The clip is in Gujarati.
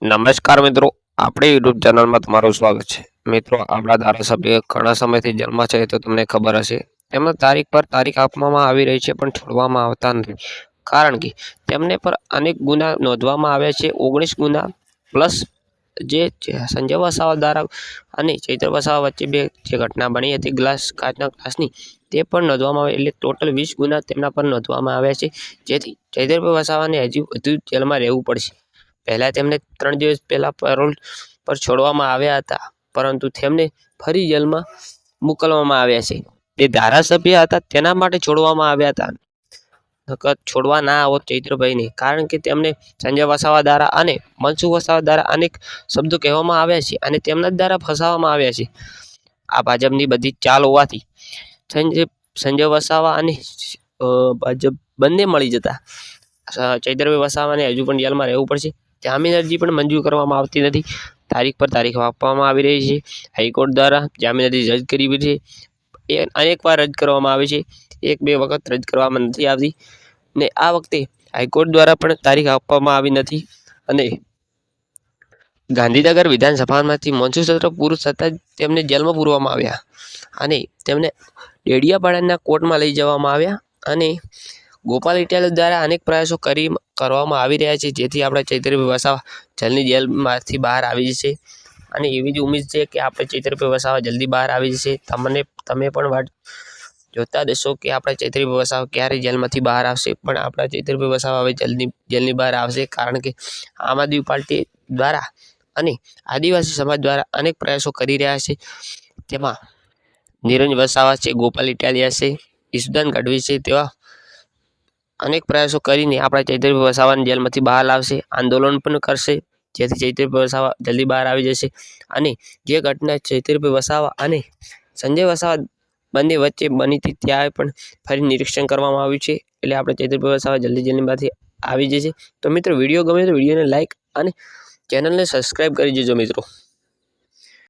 નમસ્કાર મિત્રો, આપણી યુટ્યુબ ચેનલમાં તમારું સ્વાગત છે. મિત્રો, આપણા ધારાસભ્ય ઘણા સમયથી જેલમાં છે તો તમને ખબર હશે. તેમને તારીખ પર તારીખ આપવામાં આવી રહી છે પણ છોડવામાં આવતા નથી, કારણ કે તેમને પર અનેક ગુના નોંધવામાં આવ્યા છે. 19 ગુના પ્લસ જે સંજય વસાવા દ્વારા અને ચૈત્ર વસાવા વચ્ચે જે ઘટના બની હતી કાચના ગ્લાસની, તે પણ નોંધવામાં આવે, એટલે ટોટલ 20 ગુના તેમના પર નોંધવામાં આવ્યા છે. જેથી ચૈત્રભાઈ વસાવાને હજી વધુ જેલમાં રહેવું પડશે. પહેલા તેમને 3 દિવસ પહેલા પેરોલ પર છોડવામાં આવ્યા હતા, પરંતુ તેમને ફરી જેલમાં મોકલવામાં આવ્યા છે. તે ધારાસભ્ય હતા તેના માટે છોડવામાં આવ્યા હતા, નકર છોડવા ના આવત ચૈત્રભાઈને, કારણ કે તેમને સંજય વસાવા દ્વારા અને મનસુખ વસાવા દ્વારા અનેક શબ્દો કહેવામાં આવ્યા છે અને તેમના દ્વારા ફસાવવામાં આવ્યા છે. આ ભાજપની બધી ચાલ હોવાથી સંજય વસાવા અને ભાજપ બંને મળી જતા ચૈત્રભાઈ વસાવાને હજુ પણ જેલમાં રહેવું પડશે. જામીન અરજી પણ મંજૂર કરવામાં આવતી નથી. તારીખ પર તારીખ આપવામાં આવી રહી છે. હાઈકોર્ટ દ્વારા જામીન અરજી રદ કરી છે. એ અનેકવાર રદ કરવામાં આવે છે, 1-2 વખત રદ કરવામાં નથી આવતી, ને આ વખતે હાઈકોર્ટ દ્વારા પણ તારીખ આપવામાં આવી નથી. અને ગાંધીનગર વિધાનસભામાંથી મોન્સૂન સત્ર પૂરું થતાં જ તેમને જેલમાં પૂરવામાં આવ્યા અને તેમને ડેડિયાપાડાના કોર્ટમાં લઈ જવામાં આવ્યા. અને ગોપાલ ઇટાલિયા દ્વારા અનેક પ્રયાસો કરવામાં આવી રહ્યા છે, જેથી આપણે ચૈત્રભાઈ વસાવા જલ્દી જેલમાંથી બહાર આવી જશે. અને એવી જ ઉમ્મીદ છે કે આપણે ચૈત્રભાઈ વસાવા જલ્દી બહાર આવી જશે. તમે પણ વાટ જોતા દેશો કે આપણા ચૈત્રભાઈ વસાવા ક્યારે જેલમાંથી બહાર આવશે. પણ આપણા ચૈત્રભાઈ વસાવા હવે જલ્દી જેલની બહાર આવશે, કારણ કે આમ આદમી પાર્ટી દ્વારા અને આદિવાસી સમાજ દ્વારા અનેક પ્રયાસો કરી રહ્યા છે. તેમાં નિરંજ વસાવા છે, ગોપાલ ઇટાલિયા છે, ઈશુદાન ગઢવી છે, તેવા અનેક પ્રયાસો કરીને આપણા ચૈત્રભાઈ વસાવાને જેલમાંથી બહાર લાવશે. આંદોલન પણ કરશે, જેથી ચૈત્રભાઈ વસાવા જલ્દી બહાર આવી જશે. અને જે ઘટના ચૈત્રભાઈ વસાવા અને સંજય વસાવા બંને વચ્ચે બની હતી, ત્યાં પણ ફરી નિરીક્ષણ કરવામાં આવ્યું છે. એટલે આપણે ચૈત્રભાઈ વસાવા જલ્દી જેલમાંથી આવી જશે. તો મિત્રો, વિડીયો ગમે તો વિડીયોને લાઇક અને ચેનલને સબસ્ક્રાઈબ કરી દેજો મિત્રો.